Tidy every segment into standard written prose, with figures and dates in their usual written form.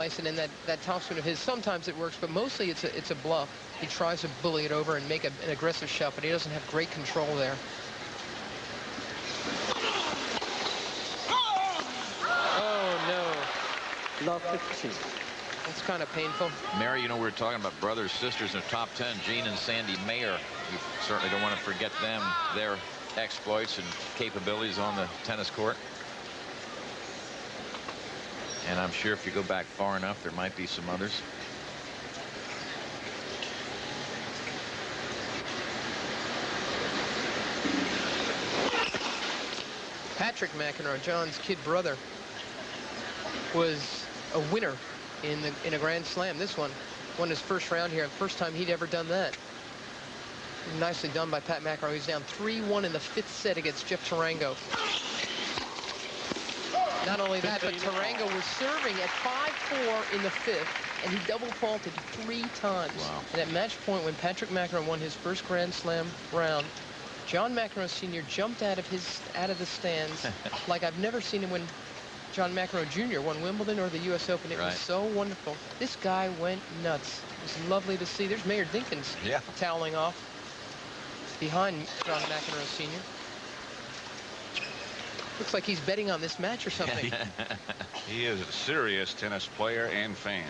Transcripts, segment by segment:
And then that topspin of his, sometimes it works, but mostly it's a bluff. He tries to bully it over and make an aggressive shot, but he doesn't have great control there. Oh, no. Love 15. That's kind of painful. Mary, you know, we were talking about brothers, sisters in the top 10, Gene and Sandy Mayer. We certainly don't want to forget them, their exploits and capabilities on the tennis court. And I'm sure if you go back far enough, there might be some others. Patrick McEnroe, John's kid brother, was a winner in a Grand Slam. This one won his first round here. First time he'd ever done that. Nicely done by Pat McEnroe. He's down 3-1 in the 5th set against Jeff Tarango. Not only that, but Tarango was serving at 5-4 in the 5th, and he double faulted 3 times. Wow. And at match point, when Patrick McEnroe won his first Grand Slam round, John McEnroe Sr. jumped out of the stands like I've never seen him when John McEnroe Jr. won Wimbledon or the U.S. Open. It was so wonderful. This guy went nuts. It was lovely to see. There's Mayor Dinkins toweling off behind John McEnroe Sr. Looks like he's betting on this match or something. He is a serious tennis player and fan.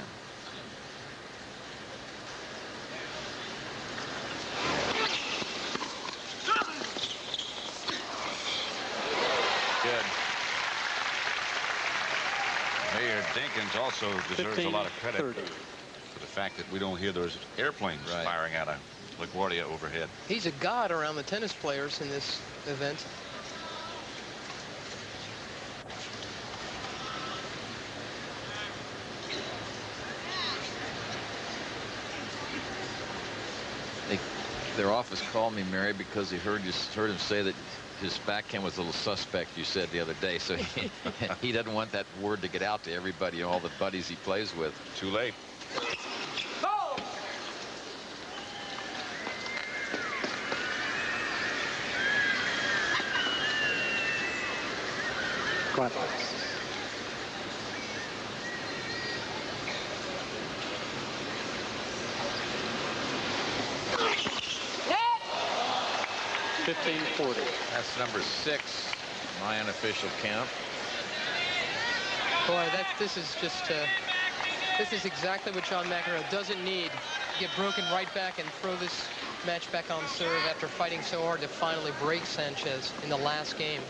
Good. Mayor Dinkins also deserves a lot of credit for the fact that we don't hear those airplanes firing out of LaGuardia overhead. He's a god around the tennis players in this event. Their office called me, Mary, because he heard him say that his backhand was a little suspect, you said the other day. So he doesn't want that word to get out to everybody, all the buddies he plays with. Too late. Quartas. That's number 6, my unofficial count. Boy, this is exactly what John McEnroe doesn't need. Get broken right back and throw this match back on serve after fighting so hard to finally break Sanchez in the last game.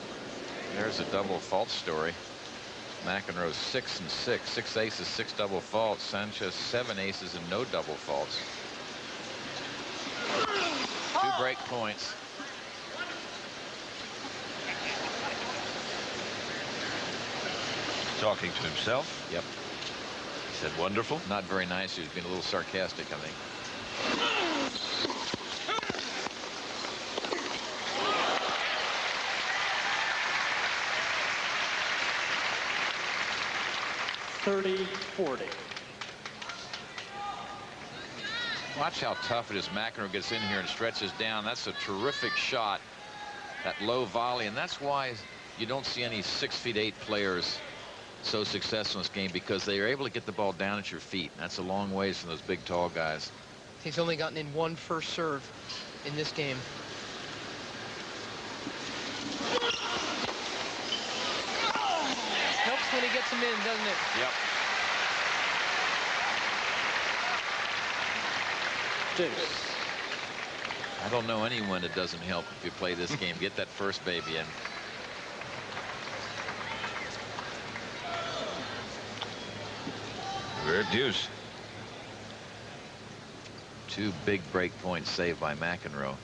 There's a double fault story. McEnroe's 6 and 6, 6 aces, 6 double faults. Sanchez 7 aces and no double faults. 2 break points. Talking to himself. Yep. He said wonderful. Not very nice. He was being a little sarcastic, I think. Watch how tough it is. McEnroe gets in here and stretches down. That's a terrific shot. That low volley, and that's why you don't see any 6'8" players so successful in this game, because they are able to get the ball down at your feet. That's a long ways from those big, tall guys. He's only gotten in 1 first serve in this game. Helps when he gets him in, doesn't it? Yep. I don't know anyone that doesn't help if you play this game. Get that first baby in. We're at deuce. 2 big break points saved by McEnroe.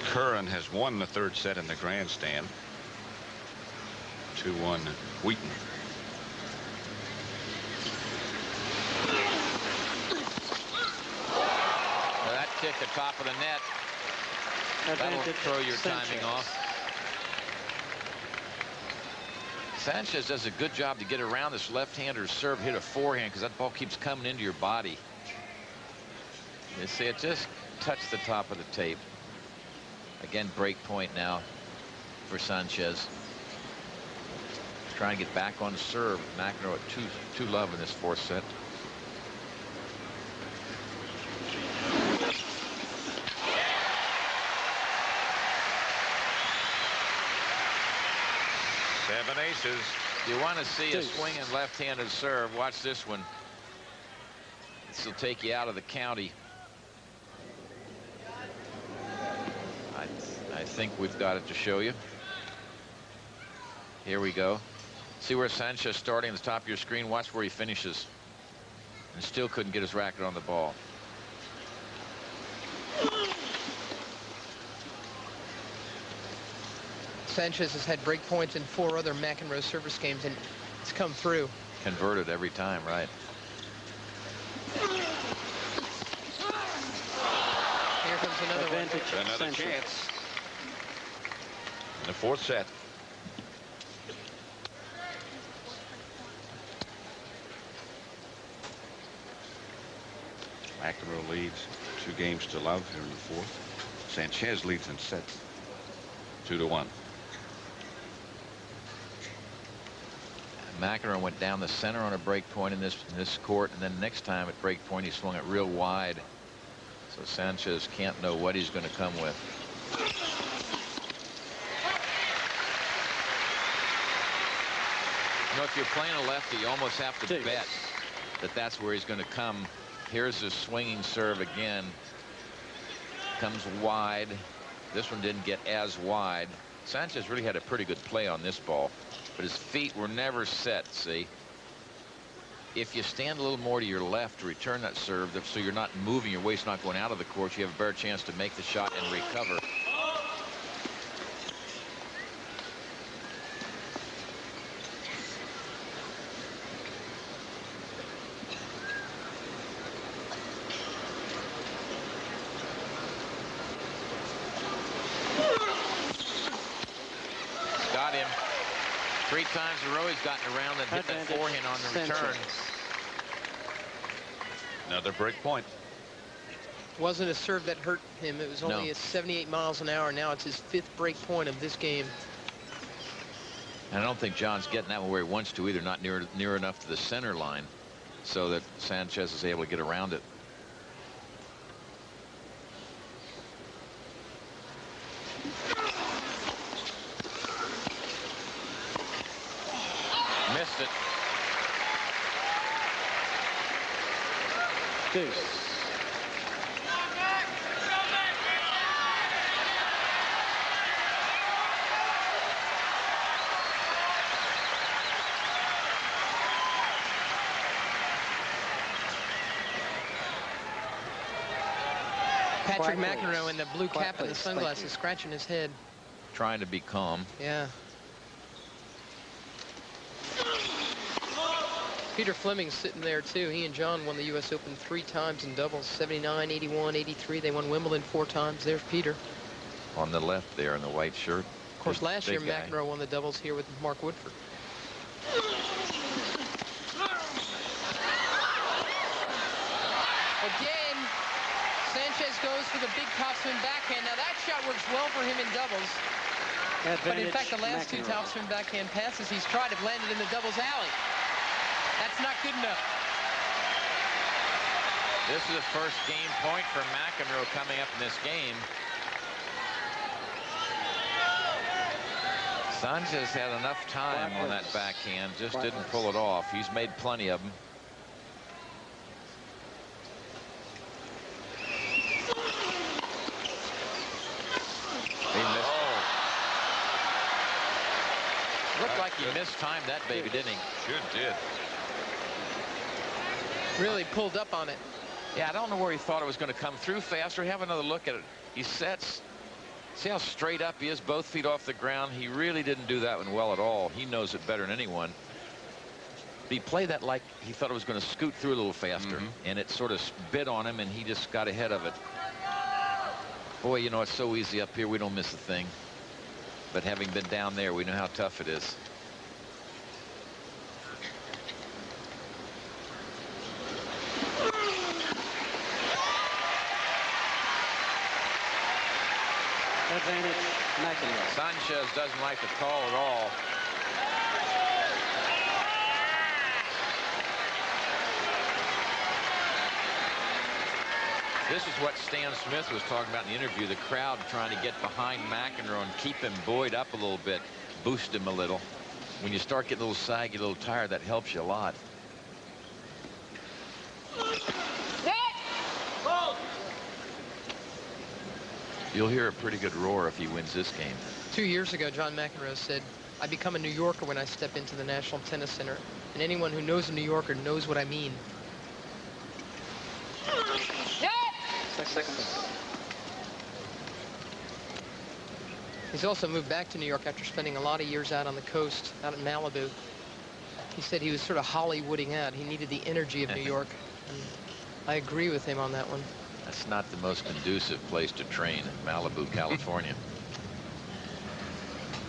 Curran has won the 3rd set in the grandstand. 2-1 Wheaton. That kick at top of the net. That'll throw your timing off. Sanches does a good job to get around this left-hander's serve, hit a forehand, because that ball keeps coming into your body. You see it just touched the top of the tape. Again, break point now for Sanches. Trying to get back on the serve. McEnroe at 2-love in this fourth set. Seven aces. You want to see a swinging left-handed serve. Watch this one. This will take you out of the county. I think we've got it to show you. Here we go. See where Sanches starting at the top of your screen. Watch where he finishes. And still couldn't get his racket on the ball. Sanches has had break points in 4 other McEnroe service games, and it's come through. Converted every time, right? Here comes another advantage. Another chance. In the fourth set. McEnroe leads 2 games to love here in the fourth. Sanches leads in sets 2-1. McEnroe went down the center on a break point in this court, and then next time at break point he swung it real wide. So Sanches can't know what he's going to come with. You know, if you're playing a lefty, you almost have to bet that that's where he's going to come. Here's his swinging serve again. Comes wide. This one didn't get as wide. Sanches really had a pretty good play on this ball, but his feet were never set, see? If you stand a little more to your left to return that serve, so you're not moving, your waist not going out of the court, you have a better chance to make the shot and recover. Got him. 3 times in a row he's gotten around and hit that forehand on the return. Another break point. Wasn't a serve that hurt him. It was only at 78 miles an hour. Now it's his 5th break point of this game. And I don't think John's getting that one where he wants to either, not near enough to the center line so that Sanches is able to get around it. Missed it. Deuce. Patrick McEnroe in the blue cap and the sunglasses, scratching his head. Trying to be calm. Yeah. Peter Fleming's sitting there too. He and John won the U.S. Open 3 times in doubles, 79, 81, 83. They won Wimbledon 4 times. There's Peter. On the left there in the white shirt. Of course, last year McEnroe won the doubles here with Mark Woodford. Again, Sanches goes for the big topspin backhand. Now that shot works well for him in doubles. But in fact, the last 2 topspin backhand passes he's tried have landed in the doubles alley. That's not good enough. This is the first game point for McEnroe coming up in this game. Sanches had enough time on that backhand, just didn't pull it off. He's made plenty of them. He missed. Looked like he mistimed that baby, didn't he? Sure did. Really pulled up on it. Yeah, I don't know where he thought it was going to come through faster. Have another look at it. He sets. See how straight up he is, both feet off the ground. He really didn't do that one well at all. He knows it better than anyone. But he played that like he thought it was going to scoot through a little faster, and it sort of bit on him, and he just got ahead of it. Boy, you know, it's so easy up here. We don't miss a thing. But having been down there, we know how tough it is. advantage, McEnroe. Sanches doesn't like the call at all. This is what Stan Smith was talking about in the interview. The crowd trying to get behind McEnroe and keep him buoyed up a little bit, boost him a little. When you start getting a little saggy, a little tired, that helps you a lot. You'll hear a pretty good roar if he wins this game. 2 years ago, John McEnroe said, "I become a New Yorker when I step into the National Tennis Center. And anyone who knows a New Yorker knows what I mean." He's also moved back to New York after spending a lot of years out on the coast, out in Malibu. He said he was sort of Hollywooding out. He needed the energy of New York. And I agree with him on that one. That's not the most conducive place to train, Malibu, California.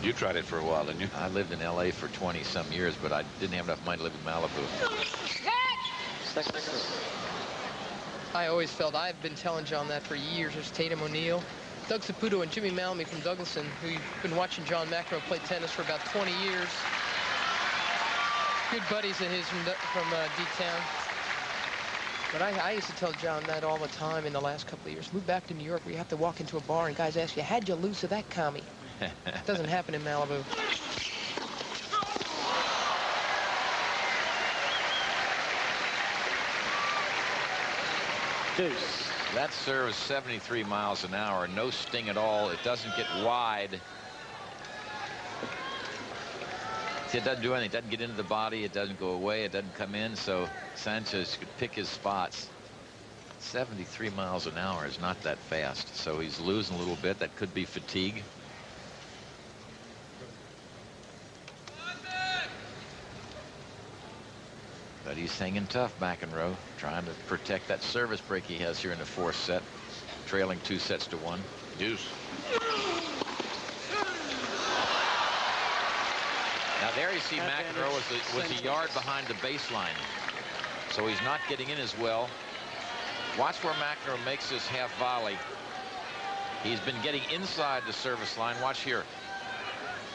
You tried it for a while, didn't you? I lived in L.A. for 20-some years, but I didn't have enough money to live in Malibu. I always felt, I've been telling John that for years. There's Tatum O'Neal, Doug Saputo, and Jimmy Malmy from Douglaston, who've been watching John McEnroe play tennis for about 20 years. Good buddies of his from D-Town. But I used to tell John that all the time in the last couple of years. Move back to New York where you have to walk into a bar and guys ask you, how'd you lose to that commie? It doesn't happen in Malibu. Deuce. That serve is 73 miles an hour. No sting at all. It doesn't get wide. See, it doesn't do anything. It doesn't get into the body. It doesn't go away. It doesn't come in. So Sanches could pick his spots. 73 miles an hour is not that fast. So he's losing a little bit. That could be fatigue. But he's hanging tough, McEnroe, trying to protect that service break he has here in the fourth set, trailing 2-1. Deuce. Now there you see McEnroe was a yard behind the baseline, so he's not getting in as well. Watch where McEnroe makes his half volley. He's been getting inside the service line. Watch here.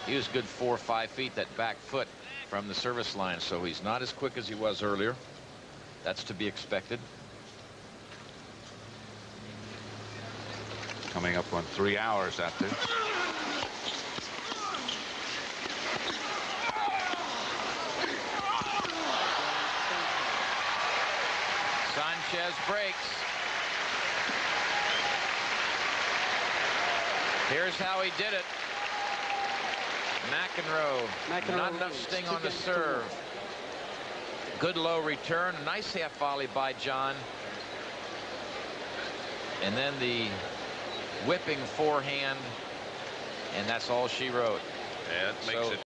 He was good 4 or 5 feet, that back foot from the service line, so he's not as quick as he was earlier. That's to be expected. Coming up on 3 hours after. Sanches breaks. Here's how he did it. McEnroe, not enough sting on the serve. Good low return. Nice half volley by John. And then the whipping forehand. And that's all she wrote. Yeah, it makes it